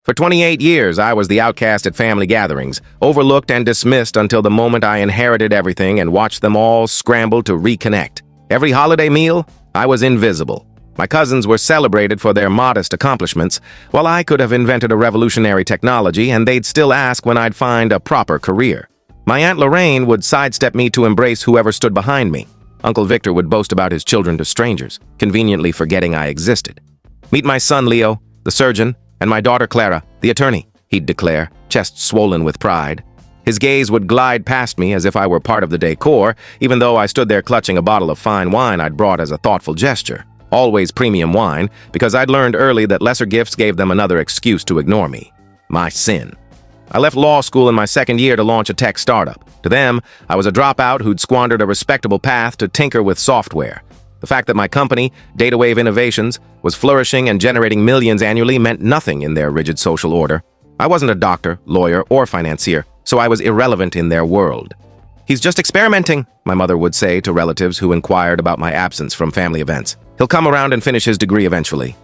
For 28 years, I was the outcast at family gatherings, overlooked and dismissed until the moment I inherited everything and watched them all scramble to reconnect. Every holiday meal, I was invisible. My cousins were celebrated for their modest accomplishments, while I could have invented a revolutionary technology and they'd still ask when I'd find a proper career. My Aunt Lorraine would sidestep me to embrace whoever stood behind me. Uncle Victor would boast about his children to strangers, conveniently forgetting I existed. "Meet my son Leo, the surgeon, and my daughter Clara, the attorney," he'd declare, chest swollen with pride. His gaze would glide past me as if I were part of the decor, even though I stood there clutching a bottle of fine wine I'd brought as a thoughtful gesture. Always premium wine, because I'd learned early that lesser gifts gave them another excuse to ignore me. My sin. I left law school in my second year to launch a tech startup. To them, I was a dropout who'd squandered a respectable path to tinker with software. The fact that my company, DataWave Innovations, was flourishing and generating millions annually meant nothing in their rigid social order. I wasn't a doctor, lawyer, or financier, so I was irrelevant in their world. "He's just experimenting," my mother would say to relatives who inquired about my absence from family events. "He'll come around and finish his degree eventually."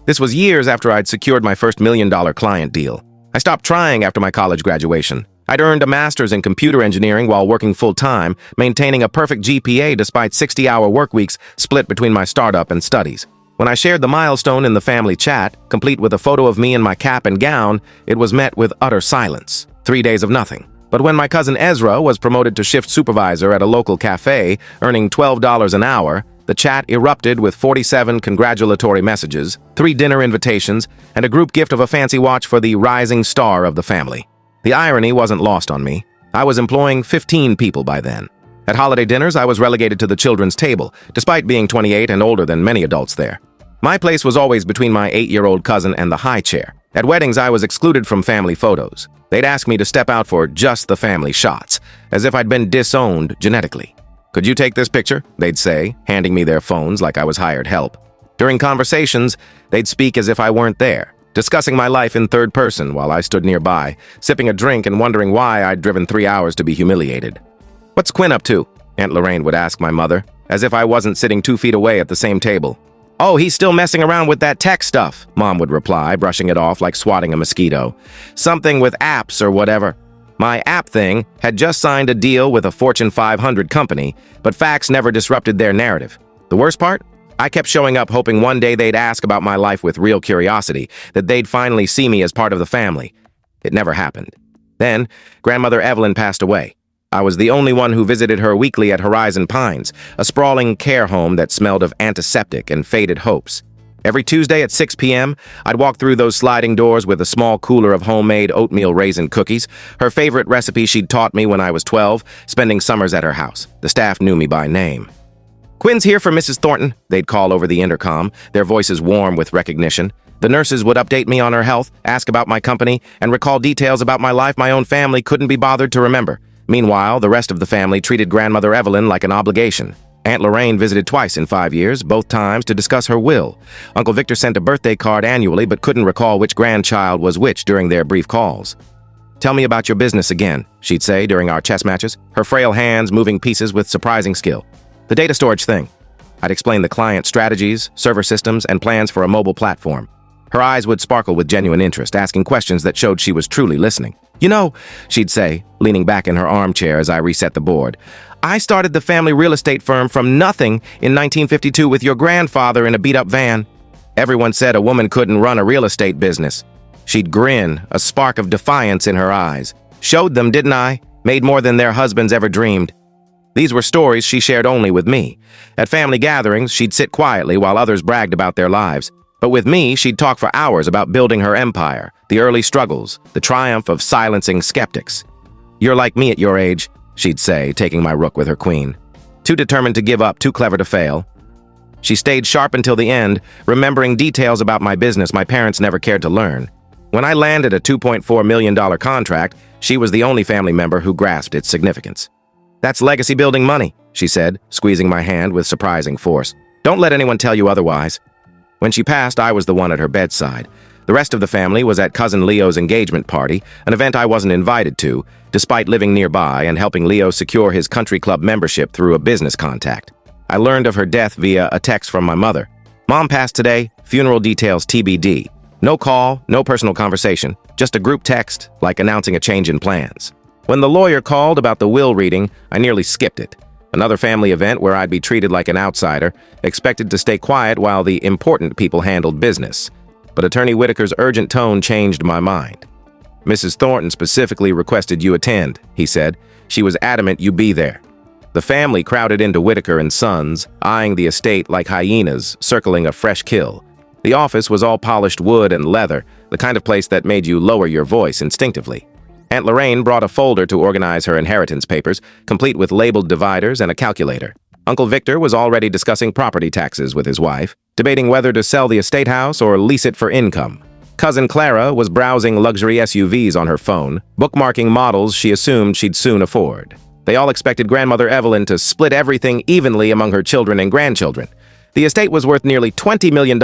This was years after I'd secured my first $1 million client deal. I stopped trying after my college graduation. I'd earned a master's in computer engineering while working full-time, maintaining a perfect GPA despite 60-hour work weeks split between my startup and studies. When I shared the milestone in the family chat, complete with a photo of me in my cap and gown, it was met with utter silence. 3 days of nothing. But when my cousin Ezra was promoted to shift supervisor at a local cafe, earning $12 an hour, the chat erupted with 47 congratulatory messages, 3 dinner invitations, and a group gift of a fancy watch for the rising star of the family. The irony wasn't lost on me. I was employing 15 people by then. At holiday dinners, I was relegated to the children's table, despite being 28 and older than many adults there. My place was always between my 8-year-old cousin and the high chair. At weddings, I was excluded from family photos. They'd ask me to step out for just the family shots, as if I'd been disowned genetically. "Could you take this picture?" they'd say, handing me their phones like I was hired help. During conversations, they'd speak as if I weren't there, discussing my life in third person while I stood nearby, sipping a drink and wondering why I'd driven 3 hours to be humiliated. "What's Quinn up to?" Aunt Lorraine would ask my mother, as if I wasn't sitting 2 feet away at the same table. "Oh, he's still messing around with that tech stuff," Mom would reply, brushing it off like swatting a mosquito. "Something with apps or whatever." My app thing had just signed a deal with a Fortune 500 company, but facts never disrupted their narrative. The worst part? I kept showing up hoping one day they'd ask about my life with real curiosity, that they'd finally see me as part of the family. It never happened. Then, Grandmother Evelyn passed away. I was the only one who visited her weekly at Horizon Pines, a sprawling care home that smelled of antiseptic and faded hopes. Every Tuesday at 6 p.m., I'd walk through those sliding doors with a small cooler of homemade oatmeal raisin cookies, her favorite recipe she'd taught me when I was 12, spending summers at her house. The staff knew me by name. "Quinn's here for Mrs. Thornton," they'd call over the intercom, their voices warm with recognition. The nurses would update me on her health, ask about my company, and recall details about my life my own family couldn't be bothered to remember. Meanwhile, the rest of the family treated Grandmother Evelyn like an obligation. Aunt Lorraine visited twice in 5 years, both times to discuss her will. Uncle Victor sent a birthday card annually but couldn't recall which grandchild was which during their brief calls. "Tell me about your business again," she'd say during our chess matches, her frail hands moving pieces with surprising skill. "The data storage thing." I'd explain the client strategies, server systems, and plans for a mobile platform. Her eyes would sparkle with genuine interest, asking questions that showed she was truly listening. "You know," she'd say, leaning back in her armchair as I reset the board, "I started the family real estate firm from nothing in 1952 with your grandfather in a beat-up van." Everyone said a woman couldn't run a real estate business. She'd grin, a spark of defiance in her eyes. "Showed them, didn't I? Made more than their husbands ever dreamed." These were stories she shared only with me. At family gatherings, she'd sit quietly while others bragged about their lives. But with me, she'd talk for hours about building her empire, the early struggles, the triumph of silencing skeptics. "You're like me at your age," she'd say, taking my rook with her queen. "Too determined to give up, too clever to fail." She stayed sharp until the end, remembering details about my business my parents never cared to learn. When I landed a $2.4 million contract, she was the only family member who grasped its significance. "That's legacy-building money," she said, squeezing my hand with surprising force. "Don't let anyone tell you otherwise." When she passed, I was the one at her bedside. The rest of the family was at Cousin Leo's engagement party, an event I wasn't invited to, despite living nearby and helping Leo secure his country club membership through a business contact. I learned of her death via a text from my mother. "Mom passed today, funeral details TBD." No call, no personal conversation, just a group text, like announcing a change in plans. When the lawyer called about the will reading, I nearly skipped it. Another family event where I'd be treated like an outsider, expected to stay quiet while the important people handled business. But Attorney Whitaker's urgent tone changed my mind. Mrs. Thornton specifically requested you attend, he said. She was adamant you be there. The family crowded into Whitaker and Sons, eyeing the estate like hyenas circling a fresh kill. The office was all polished wood and leather, the kind of place that made you lower your voice instinctively. Aunt Lorraine brought a folder to organize her inheritance papers, complete with labeled dividers and a calculator. Uncle Victor was already discussing property taxes with his wife, debating whether to sell the estate house or lease it for income. Cousin Clara was browsing luxury SUVs on her phone, bookmarking models she assumed she'd soon afford. They all expected Grandmother Evelyn to split everything evenly among her children and grandchildren. The estate was worth nearly $20 million,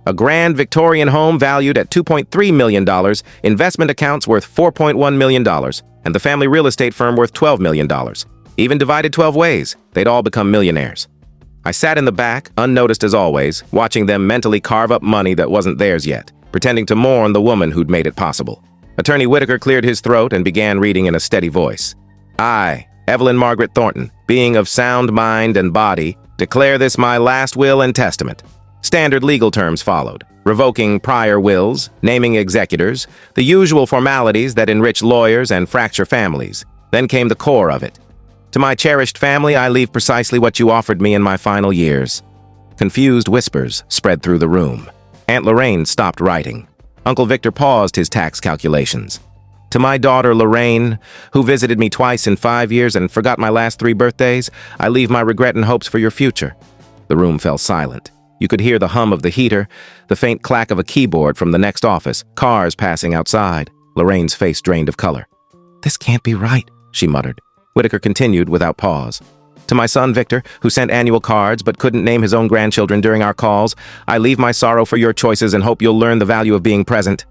a grand Victorian home valued at $2.3 million, investment accounts worth $4.1 million, and the family real estate firm worth $12 million. Even divided 12 ways, they'd all become millionaires. I sat in the back, unnoticed as always, watching them mentally carve up money that wasn't theirs yet, pretending to mourn the woman who'd made it possible. Attorney Whitaker cleared his throat and began reading in a steady voice. I, Evelyn Margaret Thornton, being of sound mind and body, declare this my last will and testament. Standard legal terms followed, revoking prior wills, naming executors, the usual formalities that enrich lawyers and fracture families. Then came the core of it. To my cherished family, I leave precisely what you offered me in my final years. Confused whispers spread through the room. Aunt Lorraine stopped writing. Uncle Victor paused his tax calculations. To my daughter Lorraine, who visited me twice in 5 years and forgot my last 3 birthdays, I leave my regret and hopes for your future. The room fell silent. You could hear the hum of the heater, the faint clack of a keyboard from the next office, cars passing outside. Lorraine's face drained of color. This can't be right, she muttered. Whitaker continued without pause. To my son Victor, who sent annual cards but couldn't name his own grandchildren during our calls, I leave my sorrow for your choices and hope you'll learn the value of being present.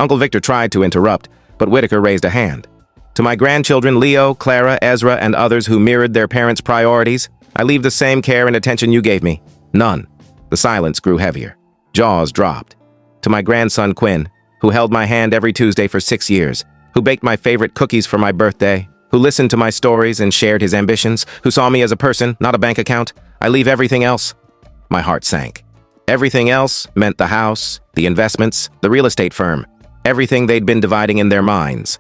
Uncle Victor tried to interrupt, but Whitaker raised a hand. To my grandchildren Leo, Clara, Ezra, and others who mirrored their parents' priorities, I leave the same care and attention you gave me. None. The silence grew heavier. Jaws dropped. To my grandson Quinn, who held my hand every Tuesday for 6 years, who baked my favorite cookies for my birthday, who listened to my stories and shared his ambitions, who saw me as a person, not a bank account, I leave everything else. My heart sank. Everything else meant the house, the investments, the real estate firm, everything they'd been dividing in their minds.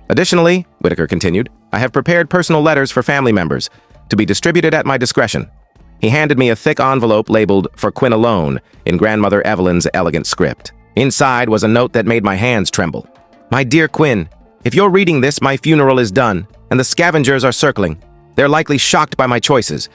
Additionally, Whitaker continued, I have prepared personal letters for family members to be distributed at my discretion. He handed me a thick envelope labeled "For Quinn Alone" in Grandmother Evelyn's elegant script. Inside was a note that made my hands tremble. My dear Quinn, if you're reading this, my funeral is done, and the scavengers are circling. They're likely shocked by my choices.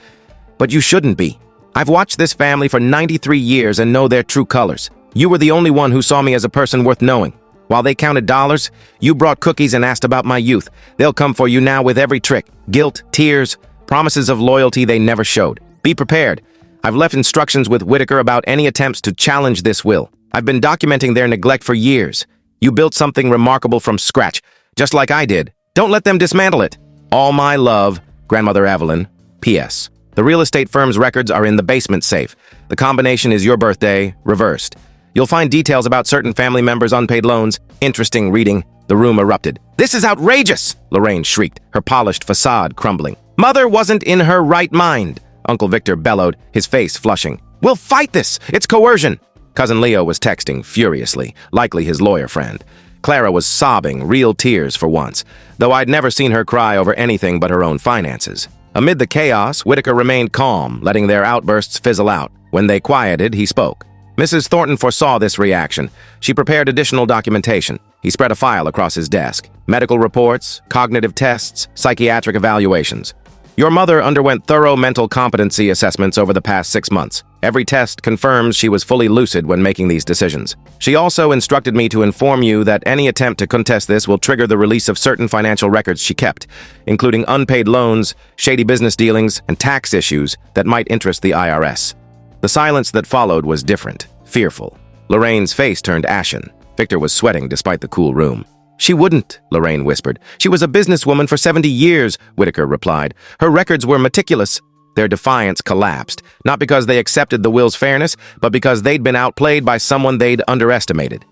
But you shouldn't be. I've watched this family for 93 years and know their true colors. You were the only one who saw me as a person worth knowing. While they counted dollars, you brought cookies and asked about my youth. They'll come for you now with every trick. Guilt, tears, promises of loyalty they never showed. Be prepared. I've left instructions with Whitaker about any attempts to challenge this will. I've been documenting their neglect for years. You built something remarkable from scratch, just like I did. Don't let them dismantle it. All my love, Grandmother Evelyn. P.S. The real estate firm's records are in the basement safe. The combination is your birthday, reversed. You'll find details about certain family members' unpaid loans. Interesting reading. The room erupted. This is outrageous, Lorraine shrieked, her polished facade crumbling. Mother wasn't in her right mind, Uncle Victor bellowed, his face flushing. We'll fight this. It's coercion. Cousin Leo was texting furiously, likely his lawyer friend. Clara was sobbing, real tears for once, though I'd never seen her cry over anything but her own finances. Amid the chaos, Whitaker remained calm, letting their outbursts fizzle out. When they quieted, he spoke. Mrs. Thornton foresaw this reaction. She prepared additional documentation. He spread a file across his desk. Medical reports, cognitive tests, psychiatric evaluations. Your mother underwent thorough mental competency assessments over the past 6 months. Every test confirms she was fully lucid when making these decisions. She also instructed me to inform you that any attempt to contest this will trigger the release of certain financial records she kept, including unpaid loans, shady business dealings, and tax issues that might interest the IRS. The silence that followed was different, fearful. Lorraine's face turned ashen. Victor was sweating despite the cool room. She wouldn't, Lorraine whispered. She was a businesswoman for 70 years, Whitaker replied. Her records were meticulous. Their defiance collapsed, not because they accepted the will's fairness, but because they'd been outplayed by someone they'd underestimated.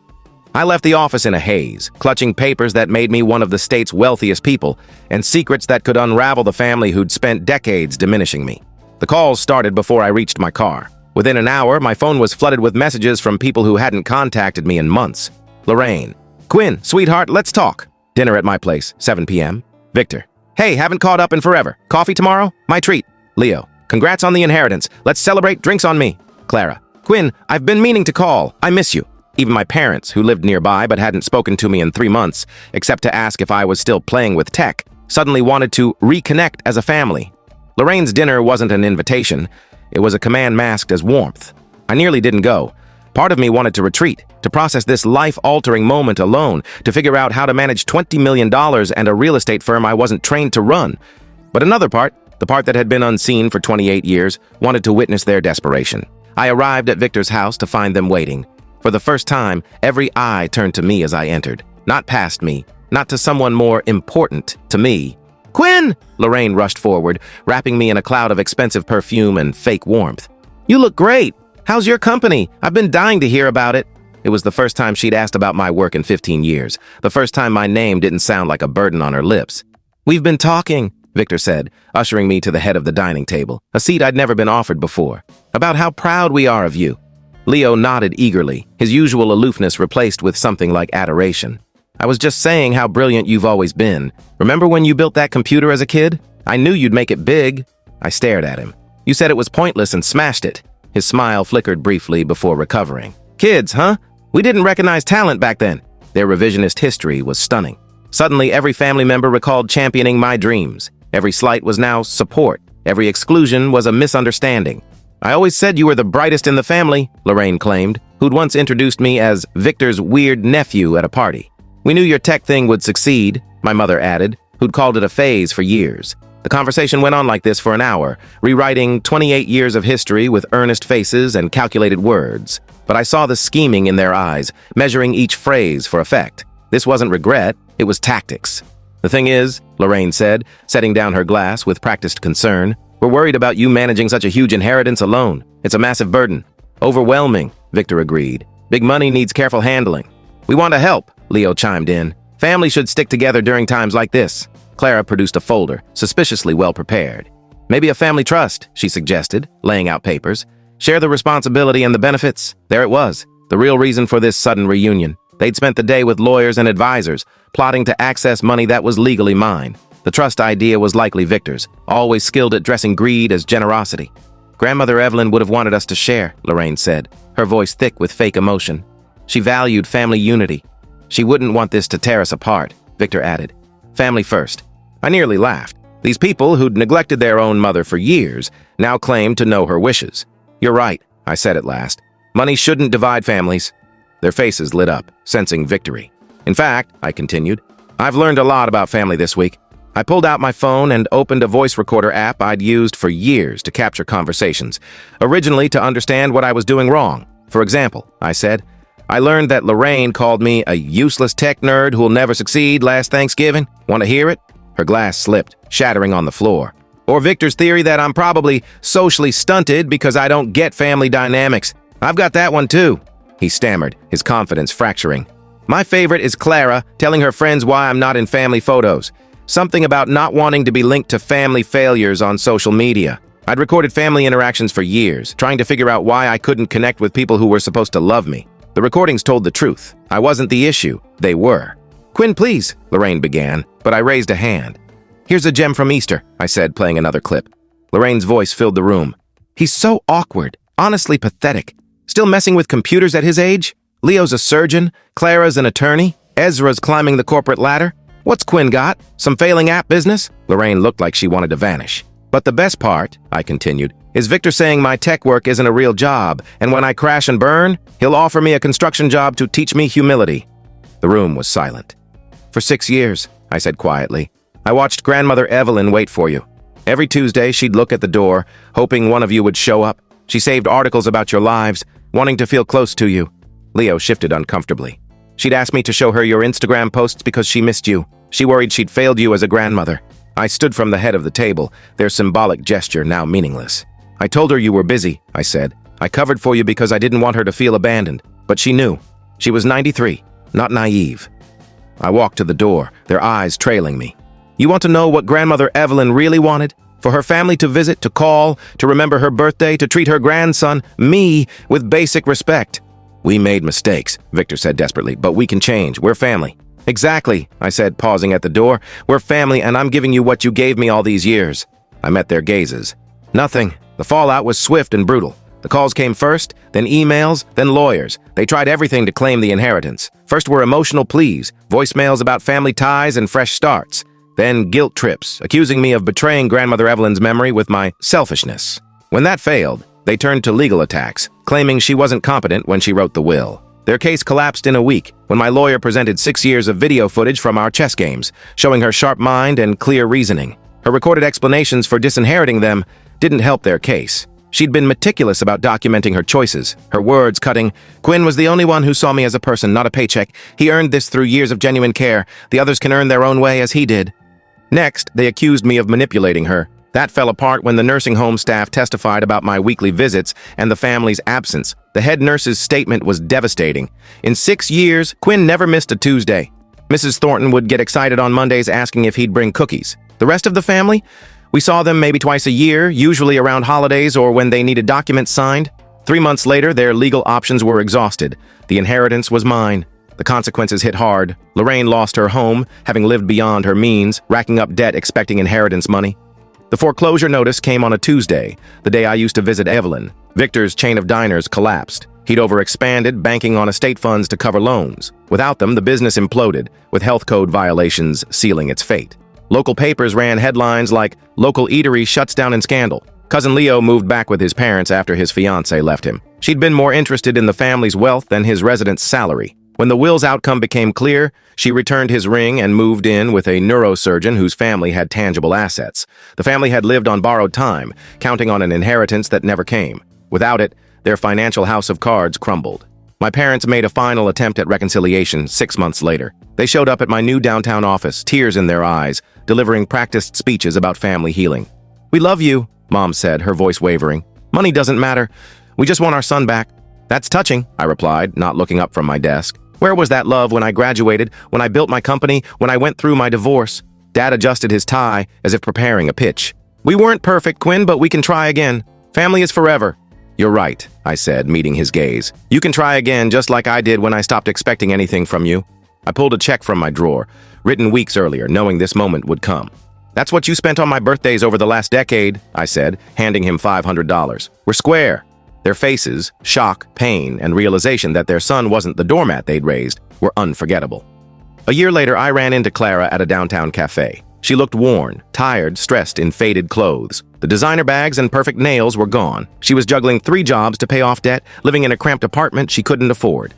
I left the office in a haze, clutching papers that made me one of the state's wealthiest people, and secrets that could unravel the family who'd spent decades diminishing me. The calls started before I reached my car. Within an hour, my phone was flooded with messages from people who hadn't contacted me in months. Lorraine. Quinn, sweetheart, let's talk. Dinner at my place, 7 p.m. Victor. Hey, haven't caught up in forever. Coffee tomorrow? My treat. Leo. Congrats on the inheritance. Let's celebrate. Drinks on me. Clara. Quinn, I've been meaning to call. I miss you. Even my parents, who lived nearby but hadn't spoken to me in 3 months, except to ask if I was still playing with tech, suddenly wanted to reconnect as a family. Lorraine's dinner wasn't an invitation. It was a command masked as warmth. I nearly didn't go. Part of me wanted to retreat, to process this life-altering moment alone, to figure out how to manage $20 million and a real estate firm I wasn't trained to run. But another part, the part that had been unseen for 28 years, wanted to witness their desperation. I arrived at Victor's house to find them waiting. For the first time, every eye turned to me as I entered. Not past me, not to someone more important to me. Quinn! Lorraine rushed forward, wrapping me in a cloud of expensive perfume and fake warmth. You look great! How's your company? I've been dying to hear about it. It was the first time she'd asked about my work in 15 years. The first time my name didn't sound like a burden on her lips. We've been talking, Victor said, ushering me to the head of the dining table, a seat I'd never been offered before. About how proud we are of you. Leo nodded eagerly, his usual aloofness replaced with something like adoration. I was just saying how brilliant you've always been. Remember when you built that computer as a kid? I knew you'd make it big. I stared at him. You said it was pointless and smashed it. His smile flickered briefly before recovering. Kids, huh? We didn't recognize talent back then. Their revisionist history was stunning. Suddenly, every family member recalled championing my dreams. Every slight was now support. Every exclusion was a misunderstanding. I always said you were the brightest in the family, Lorraine claimed, who'd once introduced me as Victor's weird nephew at a party. We knew your tech thing would succeed, my mother added, who'd called it a phase for years. The conversation went on like this for an hour, rewriting 28 years of history with earnest faces and calculated words. But I saw the scheming in their eyes, measuring each phrase for effect. This wasn't regret, it was tactics. The thing is, Lorraine said, setting down her glass with practiced concern, we're worried about you managing such a huge inheritance alone. It's a massive burden. Overwhelming, Victor agreed. Big money needs careful handling. We want to help, Leo chimed in. Families should stick together during times like this. Clara produced a folder, suspiciously well prepared. Maybe a family trust, she suggested, laying out papers. Share the responsibility and the benefits. There it was, the real reason for this sudden reunion. They'd spent the day with lawyers and advisors, plotting to access money that was legally mine. The trust idea was likely Victor's, always skilled at dressing greed as generosity. Grandmother Evelyn would have wanted us to share, Lorraine said, her voice thick with fake emotion. She valued family unity. She wouldn't want this to tear us apart, Victor added. Family first. I nearly laughed. These people who'd neglected their own mother for years now claimed to know her wishes. You're right, I said at last. Money shouldn't divide families. Their faces lit up, sensing victory. In fact, I continued, I've learned a lot about family this week. I pulled out my phone and opened a voice recorder app I'd used for years to capture conversations, originally to understand what I was doing wrong. For example, I said, I learned that Lorraine called me a useless tech nerd who'll never succeed last Thanksgiving. Want to hear it? Her glass slipped, shattering on the floor. Or Victor's theory that I'm probably socially stunted because I don't get family dynamics. I've got that one too, he stammered, his confidence fracturing. My favorite is Clara telling her friends why I'm not in family photos. Something about not wanting to be linked to family failures on social media. I'd recorded family interactions for years, trying to figure out why I couldn't connect with people who were supposed to love me. The recordings told the truth. I wasn't the issue. They were. Quinn, please, Lorraine began, but I raised a hand. Here's a gem from Easter, I said, playing another clip. Lorraine's voice filled the room. He's so awkward, honestly pathetic. Still messing with computers at his age? Leo's a surgeon, Clara's an attorney, Ezra's climbing the corporate ladder. What's Quinn got? Some failing app business? Lorraine looked like she wanted to vanish. But the best part, I continued, is Victor saying my tech work isn't a real job, and when I crash and burn, he'll offer me a construction job to teach me humility. The room was silent. For 6 years, I said quietly, I watched Grandmother Evelyn wait for you. Every Tuesday, she'd look at the door, hoping one of you would show up. She saved articles about your lives, wanting to feel close to you. Leo shifted uncomfortably. She'd asked me to show her your Instagram posts because she missed you. She worried she'd failed you as a grandmother. I stood from the head of the table, their symbolic gesture now meaningless. I told her you were busy, I said. I covered for you because I didn't want her to feel abandoned. But she knew. She was 93. not naive. I walked to the door, their eyes trailing me. You want to know what Grandmother Evelyn really wanted? For her family to visit, to call, to remember her birthday, to treat her grandson, me, with basic respect. We made mistakes, Victor said desperately, but we can change. We're family. Exactly, I said, pausing at the door. We're family, and I'm giving you what you gave me all these years. I met their gazes. Nothing. The fallout was swift and brutal. The calls came first, then emails, then lawyers. They tried everything to claim the inheritance. First were emotional pleas, voicemails about family ties and fresh starts. Then guilt trips, accusing me of betraying Grandmother Evelyn's memory with my selfishness. When that failed, they turned to legal attacks, claiming she wasn't competent when she wrote the will. Their case collapsed in a week when my lawyer presented 6 years of video footage from our chess games, showing her sharp mind and clear reasoning. Her recorded explanations for disinheriting them didn't help their case. She'd been meticulous about documenting her choices, her words cutting. Quinn was the only one who saw me as a person, not a paycheck. He earned this through years of genuine care. The others can earn their own way as he did. Next, they accused me of manipulating her. That fell apart when the nursing home staff testified about my weekly visits and the family's absence. The head nurse's statement was devastating. In 6 years, Quinn never missed a Tuesday. Mrs. Thornton would get excited on Mondays asking if he'd bring cookies. The rest of the family? We saw them maybe twice a year, usually around holidays or when they needed documents signed. 3 months later, their legal options were exhausted. The inheritance was mine. The consequences hit hard. Lorraine lost her home, having lived beyond her means, racking up debt expecting inheritance money. The foreclosure notice came on a Tuesday, the day I used to visit Evelyn. Victor's chain of diners collapsed. He'd overexpanded, banking on estate funds to cover loans. Without them, the business imploded, with health code violations sealing its fate. Local papers ran headlines like, "Local eatery shuts down in scandal." Cousin Leo moved back with his parents after his fiancée left him. She'd been more interested in the family's wealth than his residence salary. When the will's outcome became clear, she returned his ring and moved in with a neurosurgeon whose family had tangible assets. The family had lived on borrowed time, counting on an inheritance that never came. Without it, their financial house of cards crumbled. My parents made a final attempt at reconciliation 6 months later. They showed up at my new downtown office, tears in their eyes, delivering practiced speeches about family healing. "We love you," Mom said, her voice wavering. "Money doesn't matter. We just want our son back." "That's touching," I replied, not looking up from my desk. "Where was that love when I graduated, when I built my company, when I went through my divorce?" Dad adjusted his tie as if preparing a pitch. "We weren't perfect, Quinn, but we can try again. Family is forever." "You're right," I said, meeting his gaze. "You can try again just like I did when I stopped expecting anything from you." I pulled a check from my drawer, written weeks earlier, knowing this moment would come. "That's what you spent on my birthdays over the last decade," I said, handing him $500. "We're square." Their faces, shock, pain, and realization that their son wasn't the doormat they'd raised, were unforgettable. A year later, I ran into Clara at a downtown cafe. She looked worn, tired, stressed in faded clothes. The designer bags and perfect nails were gone. She was juggling 3 jobs to pay off debt, living in a cramped apartment she couldn't afford.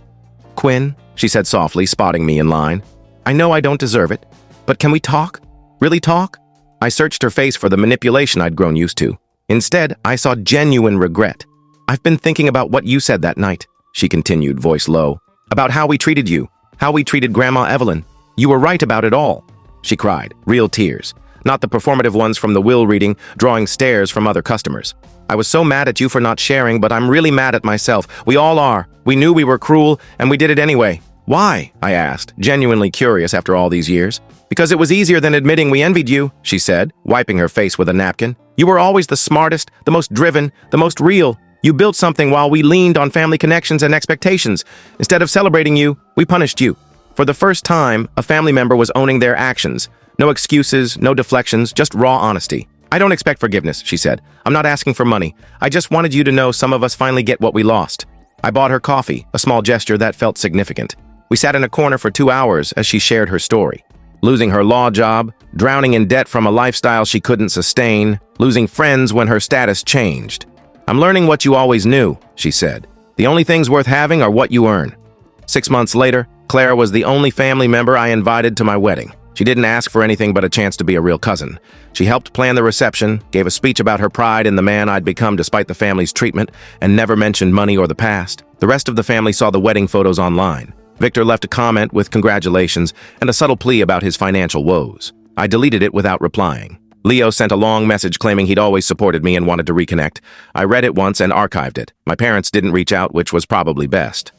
"Quinn," she said softly, spotting me in line. "I know I don't deserve it, but can we talk? Really talk?" I searched her face for the manipulation I'd grown used to. Instead, I saw genuine regret. "I've been thinking about what you said that night," she continued, voice low. "About how we treated you, how we treated Grandma Evelyn. You were right about it all." She cried, real tears, not the performative ones from the will reading, drawing stares from other customers. "I was so mad at you for not sharing, but I'm really mad at myself. We all are. We knew we were cruel, and we did it anyway." "Why?" I asked, genuinely curious after all these years. "Because it was easier than admitting we envied you," she said, wiping her face with a napkin. "You were always the smartest, the most driven, the most real. You built something while we leaned on family connections and expectations. Instead of celebrating you, we punished you." For the first time, a family member was owning their actions. No excuses, no deflections, just raw honesty. "I don't expect forgiveness," she said. "I'm not asking for money. I just wanted you to know some of us finally get what we lost." I bought her coffee, a small gesture that felt significant. We sat in a corner for 2 hours as she shared her story. Losing her law job, drowning in debt from a lifestyle she couldn't sustain, losing friends when her status changed. "I'm learning what you always knew," she said. "The only things worth having are what you earn." 6 months later, Clara was the only family member I invited to my wedding. She didn't ask for anything but a chance to be a real cousin. She helped plan the reception, gave a speech about her pride in the man I'd become despite the family's treatment, and never mentioned money or the past. The rest of the family saw the wedding photos online. Victor left a comment with congratulations and a subtle plea about his financial woes. I deleted it without replying. Leo sent a long message claiming he'd always supported me and wanted to reconnect. I read it once and archived it. My parents didn't reach out, which was probably best.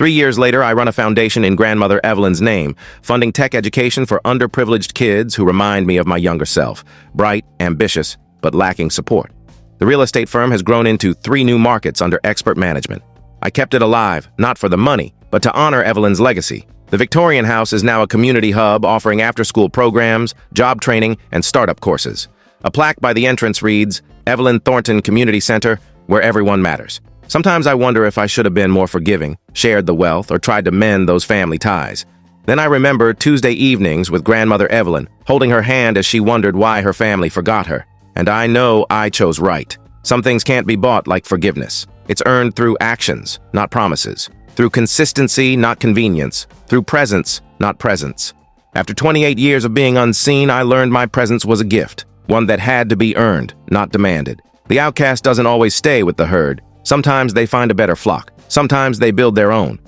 3 years later, I run a foundation in grandmother Evelyn's name, funding tech education for underprivileged kids who remind me of my younger self, bright, ambitious, but lacking support. The real estate firm has grown into 3 new markets under expert management. I kept it alive, not for the money, but to honor Evelyn's legacy. The Victorian House is now a community hub offering after-school programs, job training, and startup courses. A plaque by the entrance reads, Evelyn Thornton Community Center, where everyone matters. Sometimes I wonder if I should have been more forgiving, shared the wealth, or tried to mend those family ties. Then I remember Tuesday evenings with grandmother Evelyn, holding her hand as she wondered why her family forgot her. And I know I chose right. Some things can't be bought like forgiveness. It's earned through actions, not promises. Through consistency, not convenience. Through presence, not presence. After 28 years of being unseen, I learned my presence was a gift, one that had to be earned, not demanded. The outcast doesn't always stay with the herd. Sometimes they find a better flock. Sometimes they build their own.